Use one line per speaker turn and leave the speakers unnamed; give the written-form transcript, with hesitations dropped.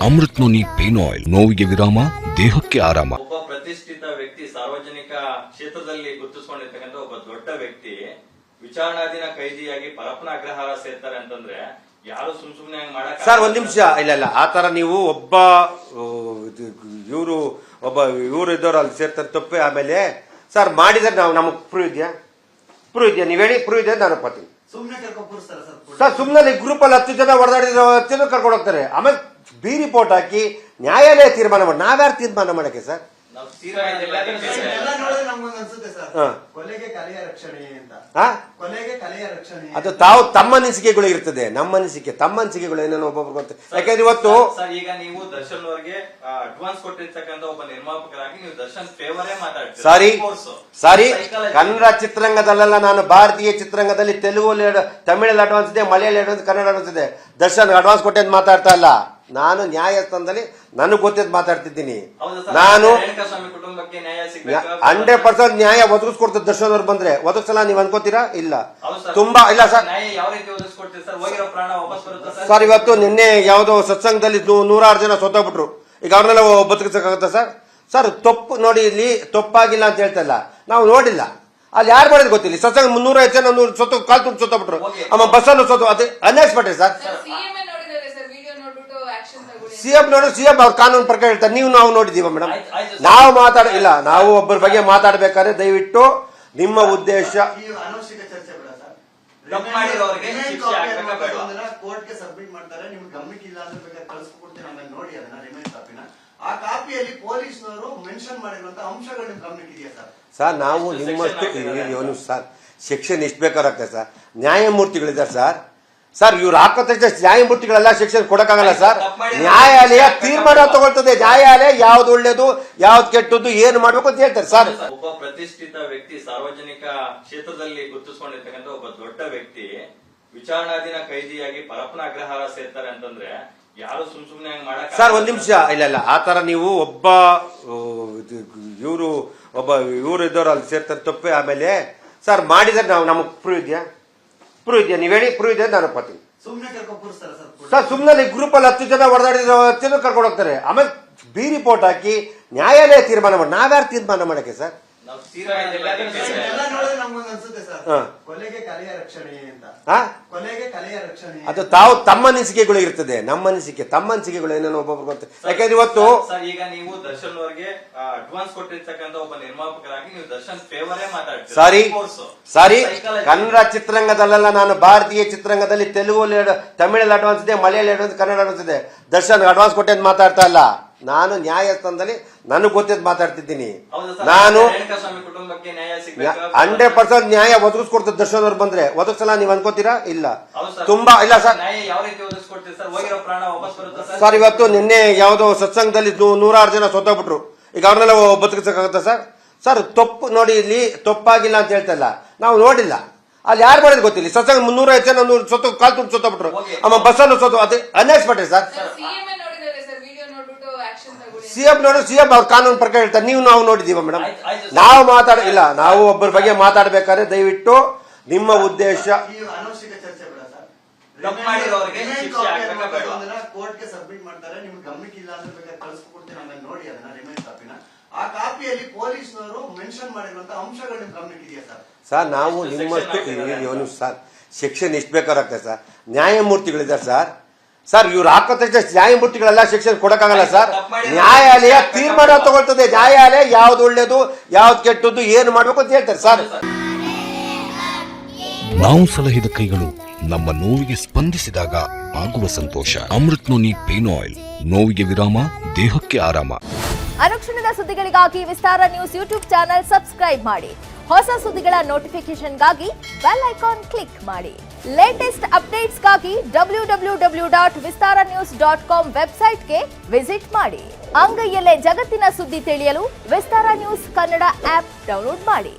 Amrit noni pain oil, ನೋವಿಗೆ ವಿರಾಮ, ದೇಹಕ್ಕೆ ಆರಾಮ.
ಒಬ್ಬ ಪ್ರತಿಷ್ಠಿತ ವ್ಯಕ್ತಿ, ಸಾರ್ವಜನಿಕ ಕ್ಷೇತ್ರದಲ್ಲಿ ಗುರುತಿಸಿಕೊಂಡಿರ್ತಕ್ಕಂಥ ಒಬ್ಬ ದೊಡ್ಡ ವ್ಯಕ್ತಿ ವಿಚಾರಣಾಧೀನ ಕೈದಿಯಾಗಿ ಪರಪ್ಪನ ಅಗ್ರಹಾರ ಸೇರ್ತಾರೆ ಅಂತಂದ್ರೆ ಯಾರು ಸುಮ್ನೆ ಹಂಗ್ ಮಾಡಕ್
ಸರ್ ಒಂದ್ ನಿಮಿಷ. ಇಲ್ಲ ಆ ತರ ನೀವು ಇವರು ಇದ್ದವ್ರು ಅಲ್ಲಿ ಸೇರ್ತಾರೆ ತಪ್ಪೆ. ಆಮೇಲೆ ಸರ್ ಮಾಡಿದ್ರೆ ನಮಗ್ ಪ್ರೂವ್ ಇದೆಯಾ ನೀವ್ ಹೇಳಿ, ಪ್ರೂವ್ ಇದೆ ನಾನು ಒಪ್ತೀನಿ ಸರ್. ಸುಮ್ಮನೆ ಗ್ರೂಪ್ ಅಲ್ಲಿ 10 ಜನ ಹೊಡೆದಾಡಿದ್ರೆ 10 ಜನ ಕರ್ಕೊಂಡು ಹೋಗ್ತಾರೆ. ಆಮೇಲೆ ಬಿ ರಿಪೋರ್ಟ್ ಹಾಕಿ ನ್ಯಾಯಾಲಯ ತೀರ್ಮಾನ ಮಾಡಿ, ನಾವ್ಯಾರು ತೀರ್ಮಾನ ಮಾಡಕ್ಕೆ ಸರ್? ಅದು ತಾವು ತಮ್ಮ ಅನಿಸಿಕೆಗಳು ಇರ್ತದೆ, ನಮ್ಮ ಅನಿಸಿಕೆಗಳು ಏನೇನೋ ಒಬ್ಬೊಬ್ರು ಗೊತ್ತೆ. ಯಾಕಂದ್ರೆ ಇವತ್ತು
ಈಗ ನೀವು ದರ್ಶನ್ ಅವರಿಗೆ ಅಡ್ವಾನ್ಸ್ ಕೊಟ್ಟಿರ್ತಕ್ಕಂಥ ಒಬ್ಬ ನಿರ್ಮಾಪಕರಾಗಿ ನೀವು ದರ್ಶನ್ ಫೇವರೇ ಮಾತಾಡ್ತೀರಿ.
ಸಾರಿ ಕನ್ನಡ ಚಿತ್ರರಂಗದಲ್ಲ, ನಾನು ಭಾರತೀಯ ಚಿತ್ರರಂಗದಲ್ಲಿ ತೆಲುಗು ತಮಿಳಲ್ಲಿ ಅಡ್ವಾನ್ಸ್ ಇದೆ, ಮಲಯಾಳಿ ಅಡ್ವಾನ್ಸ್, ಕನ್ನಡ ಅಡ್ವಾನ್ಸ್ ಇದೆ. ದರ್ಶನ್ ಅಡ್ವಾನ್ಸ್ ಕೊಟ್ಟೇದ್ ಮಾತಾಡ್ತಾ ಇಲ್ಲ. ನಾನು ನ್ಯಾಯಸ್ಥಾನದಲ್ಲಿ ನನಗೆ ಗೊತ್ತಿದ್ದು ಮಾತಾಡ್ತಿದ್ದೀನಿ. ನಾನು 100% ನ್ಯಾಯ ಒದಗಿಸ್ಕೊಡ್ತದೆ. ದರ್ಶನ್ ಅವ್ರು ಬಂದ್ರೆ ಒದಗಿಸಲ್ಲ ನೀವು ಅನ್ಕೋತೀರಾ? ಇಲ್ಲ, ತುಂಬಾ ಇಲ್ಲ ಸರ್. ಸರ್ ಇವತ್ತು ನಿನ್ನೆ ಯಾವ್ದೋ ಸತ್ಸಂಗದಲ್ಲಿ 106 ಜನ ಸೋತೋಗ್ಬಿಟ್ರು. ಈಗ ಅವ್ರನ್ನೆಲ್ಲ ಬದುಕಿಸಕ್ಕಾಗತ್ತಾ ಸರ್? ಸರ್ ತಪ್ಪು ನೋಡಿ, ಇಲ್ಲಿ ತಪ್ಪಾಗಿಲ್ಲ ಅಂತ ಹೇಳ್ತಾ ಇಲ್ಲ, ನಾವು ನೋಡಿಲ್ಲ. ಅಲ್ಲಿ ಯಾರು ಮಾಡಿದ್ ಗೊತ್ತಿಲ್ಲ. ಸತ್ಸಂಗ 305 ಜನ ಕಾಲ್ ತುಟ್ಟು ಸೋತೋಗ್ಬಿಟ್ರು. ಆಮೇಲೆ ಬಸ್ಸನ್ನು ಸೋತು, ಅದು ಅನ್ಎಕ್ಸ್ಪೆಕ್ಟೆಡ್ ಸರ್. ಸಿಎಂ ಅವ್ರ ಕಾನೂನು ಪ್ರಕಾರ ಹೇಳ್ತಾರೆ. ನಾವು ನೋಡಿದೀವ ಮೇಡಮ್? ನಾವು ಮಾತಾಡಿಲ್ಲ. ನಾವು ಒಬ್ಬರ ಬಗ್ಗೆ ಮಾತಾಡ್ಬೇಕಾದ್ರೆ ದಯವಿಟ್ಟು ನಿಮ್ಮ ಉದ್ದೇಶ
ಕೋರ್ಟ್ಗೆ ಸಬ್ಮಿಟ್ ಮಾಡ್ತಾರೆ. ನಿಮ್ಗೆ ಗಮನಕ್ಕೆ ಇಲ್ಲ ಅಂದ್ರೆ ಬೇಕಾದ್ರೆ ಕಳಿಸ್ಕೊಡ್ತೀನಿ, ಆಮೇಲೆ ನೋಡಿ ಅದನ್ನ ರಿಮೈನ್ ಕಾಪಿನ. ಆ ಕಾಪಿಯಲ್ಲಿ ಪೊಲೀಸ್ನವರು ಮೆನ್ಷನ್ ಮಾಡಿರುವಂತ ಅಂಶಗಳು ನಿಮ್ ಗಮನಕ್ಕೆ ಇದೆಯಾ ಸರ್?
ಸರ್ ನಾವು ನಿಮ್ಮಷ್ಟು ಸರ್ ಸೆಕ್ಷನ್ ಎಷ್ಟು ಬೇಕಾಗುತ್ತೆ ಸರ್. ನ್ಯಾಯಮೂರ್ತಿಗಳಿದ್ದಾರೆ ಸರ್. ಸರ್ ಇವ್ರು ಹಾಕೋ ತಕ್ಷಣ ನ್ಯಾಯಮೂರ್ತಿಗಳೆಲ್ಲ ಶಿಕ್ಷಣ ಕೊಡಕ್ಕಾಗಲ್ಲ ಸರ್. ನ್ಯಾಯಾಲಯ ತೀರ್ಮಾನ ತಗೊಳ್ತದೆ. ನ್ಯಾಯಾಲಯ ಯಾವ್ದು ಒಳ್ಳೇದು ಯಾವ್ದು ಕೆಟ್ಟದ್ದು ಏನು ಮಾಡ್ಬೇಕು ಅಂತ ಹೇಳ್ತಾರೆ ಸರ್.
ಒಬ್ಬ ಪ್ರತಿಷ್ಠಿತ ವ್ಯಕ್ತಿ, ಸಾರ್ವಜನಿಕ ಕ್ಷೇತ್ರದಲ್ಲಿ ಗುರುತಿಸಿಕೊಂಡಿರ್ತಕ್ಕಂಥ ಒಬ್ಬ ದೊಡ್ಡ ವ್ಯಕ್ತಿ ವಿಚಾರಣಾಧೀನ ಕೈದಿಯಾಗಿ ಪರಪ್ಪನ ಅಗ್ರಹಾರ ಸೇರ್ತಾರೆ ಅಂತಂದ್ರೆ ಯಾರು ಸುಮ್ನೆ ಹಂಗ್ ಮಾಡಕ್
ಸರ್ ಒಂದ್ ನಿಮಿಷ. ಇಲ್ಲ ಆ ತರ ನೀವು ಇವರು ಇದ್ದವ್ರು ಅಲ್ಲಿ ಸೇರ್ತಾರೆ ತಪ್ಪೆ. ಆಮೇಲೆ ಸರ್ ಮಾಡಿದ್ರೆ ನಮಗ್ ಪ್ರೂವ್ ಇದೆಯಾ ನೀವ್ ಹೇಳಿ, ಪ್ರೂವ್ ಇದೆ ನಾನು ಒಪ್ತೀನಿ ಸರ್. ಸುಮ್ಮನೆ ಗ್ರೂಪ್ ಅಲ್ಲಿ 10 ಜನ ಹೊಡೆದಾಡಿದ್ರೆ 10 ಜನ ಕರ್ಕೊಂಡು ಹೋಗ್ತಾರೆ. ಆಮೇಲೆ ಬಿ ರಿಪೋರ್ಟ್ ಹಾಕಿ ನ್ಯಾಯಾಲಯ ತೀರ್ಮಾನ ಮಾಡಿ, ನಾವ್ಯಾರು ತೀರ್ಮಾನ ಮಾಡಕ್ಕೆ ಸರ್? ಅದು ತಾವು ತಮ್ಮ ಅನಿಸಿಕೆಗಳು ಇರ್ತದೆ, ನಮ್ಮ ಅನಿಸಿಕೆಗಳು ಏನೇನೋ ಒಬ್ಬೊಬ್ರು ಗೊತ್ತೆ. ಯಾಕಂದ್ರೆ ಇವತ್ತು
ಈಗ ನೀವು ದರ್ಶನ್ ಅವರಿಗೆ ಅಡ್ವಾನ್ಸ್ ಕೊಟ್ಟಿರ್ತಕ್ಕಂಥ ಒಬ್ಬ ನಿರ್ಮಾಪಕರಾಗಿ ನೀವು ದರ್ಶನ್ ಫೇವರೇ ಮಾತಾಡ್ತೀರಿ.
ಸಾರಿ ಕನ್ನಡ ಚಿತ್ರರಂಗದಲ್ಲ, ನಾನು ಭಾರತೀಯ ಚಿತ್ರರಂಗದಲ್ಲಿ ತೆಲುಗು ತಮಿಳಲ್ಲಿ ಅಡ್ವಾನ್ಸ್ ಇದೆ, ಮಲಯಾಳಿ ಅಡ್ವಾನ್ಸ್, ಕನ್ನಡ ಅಡ್ವಾನ್ಸ್ ಇದೆ. ದರ್ಶನ್ ಅಡ್ವಾನ್ಸ್ ಕೊಟ್ಟೇದ್ ಮಾತಾಡ್ತಾ ಇಲ್ಲ. ನಾನು ನ್ಯಾಯಸ್ಥಾನದಲ್ಲಿ ನನಗೆ ಗೊತ್ತಿದ್ದು ಮಾತಾಡ್ತಿದ್ದೀನಿ. ನಾನು 100% ನ್ಯಾಯ ಒದಗಿಸ್ಕೊಡ್ತದೆ. ದರ್ಶನ್ ಅವ್ರು ಬಂದ್ರೆ ಒದಗಿಸಲ್ಲ ನೀವು ಅನ್ಕೋತೀರಾ? ಇಲ್ಲ, ತುಂಬಾ ಇಲ್ಲ ಸರ್. ಸರ್ ಇವತ್ತು ನಿನ್ನೆ ಯಾವ್ದೋ ಸತ್ಸಂಗದಲ್ಲಿ 106 ಜನ ಸೋತೋಗ್ಬಿಟ್ರು. ಈಗ ಅವ್ರನ್ನೆಲ್ಲ ಬದುಕಿಸಕ್ಕಾಗತ್ತಾ ಸರ್? ಸರ್ ತಪ್ಪು ನೋಡಿ, ಇಲ್ಲಿ ತಪ್ಪಾಗಿಲ್ಲ ಅಂತ ಹೇಳ್ತಾ ಇಲ್ಲ, ನಾವು ನೋಡಿಲ್ಲ. ಅಲ್ಲಿ ಯಾರು ಮಾಡಿದ್ ಗೊತ್ತಿಲ್ಲ. ಸತ್ಸಂಗ 305 ಜನ ಕಾಲ್ ತುಟ್ಟು ಸೋತೋಗ್ಬಿಟ್ರು. ಆಮೇಲೆ ಬಸ್ಸನ್ನು ಸೋತು, ಅದು ಅನ್ಎಕ್ಸ್ಪೆಕ್ಟೆಡ್ ಸರ್. ಸಿಎಂ ಅವ್ರ ಕಾನೂನು ಪ್ರಕಾರ ಹೇಳ್ತಾರೆ. ನಾವು ನೋಡಿದೀವ ಮೇಡಮ್? ನಾವು ಮಾತಾಡಿಲ್ಲ. ನಾವು ಒಬ್ಬರ ಬಗ್ಗೆ ಮಾತಾಡ್ಬೇಕಾದ್ರೆ ದಯವಿಟ್ಟು ನಿಮ್ಮ ಉದ್ದೇಶ
ಕೋರ್ಟ್ಗೆ ಸಬ್ಮಿಟ್ ಮಾಡ್ತಾರೆ. ನಿಮ್ಗೆ ಗಮನಕ್ಕೆ ಇಲ್ಲ ಅಂದ್ರೆ ಬೇಕಾದ್ರೆ ಕಳಿಸ್ಕೊಡ್ತೀನಿ, ಆಮೇಲೆ ನೋಡಿ ಅದನ್ನ ರಿಮೈನ್ ಕಾಪಿನ. ಆ ಕಾಪಿಯಲ್ಲಿ ಪೊಲೀಸ್ನವರು ಮೆನ್ಷನ್ ಮಾಡಿರುವಂತ ಅಂಶಗಳು ನಿಮ್ ಗಮನಕ್ಕೆ ಇದೆಯಾ ಸರ್?
ಸರ್ ನಾವು ನಿಮ್ಮಷ್ಟು ಸರ್ ಸೆಕ್ಷನ್ ಎಷ್ಟು ಬೇಕಾಗುತ್ತೆ ಸರ್. ನ್ಯಾಯಮೂರ್ತಿಗಳಿದ್ದಾರೆ ಸರ್. ಸರ್ ಇವ್ರು ಹಾಕೋ ತಕ್ಷಣ ನ್ಯಾಯಮೂರ್ತಿಗಳೆಲ್ಲ ಶಿಕ್ಷಣ ಕೊಡಕ್ಕಾಗಲ್ಲ ಸರ್. ನ್ಯಾಯಾಲಯ ತೀರ್ಮಾನ ತಗೊಳ್ತದೆ. ನ್ಯಾಯಾಲಯ ಯಾವ್ದು ಒಳ್ಳೇದು ಯಾವ್ದು ಕೆಟ್ಟದ್ದು ಏನು ಮಾಡ್ಬೇಕು ಅಂತ ಹೇಳ್ತಾರೆ ಸರ್.
ನಾವು ಸಲಹಿದ ಕೈಗಳು ನಮ್ಮ ನೋವಿಗೆ ಸ್ಪಂದಿಸಿದಾಗ ಆಗುವ ಸಂತೋಷ. ಅಮೃತ್ ನೋನಿ ಪೇನ್ ಆಯಿಲ್, ನೋವಿಗೆ ವಿರಾಮ, ದೇಹಕ್ಕೆ ಆರಾಮ.
ಅನುಕ್ಷಣದ ಸುದ್ದಿಗಳಿಗಾಗಿ ವಿಸ್ತಾರ ನ್ಯೂಸ್ ಯೂಟ್ಯೂಬ್ ಚಾನೆಲ್ ಸಬ್ಸ್ಕ್ರೈಬ್ ಮಾಡಿ. ಹೊಸ ಸುದ್ದಿಗಳ ನೋಟಿಫಿಕೇಶನ್ಗಾಗಿ ಬೆಲ್ ಐಕಾನ್ ಕ್ಲಿಕ್ ಮಾಡಿ. ಲೇಟೆಸ್ಟ್ ಅಪ್ಡೇಟ್ಸ್ಗಾಗಿ www.vistaranews.com ವೆಬ್ಸೈಟ್ಗೆ ವಿಸಿಟ್ ಮಾಡಿ. ಅಂಗೈಯಲ್ಲೇ ಜಗತ್ತಿನ ಸುದ್ದಿ ತಿಳಿಯಲು ವಿಸ್ತಾರ ನ್ಯೂಸ್ ಕನ್ನಡ ಆಪ್ ಡೌನ್ಲೋಡ್ ಮಾಡಿ.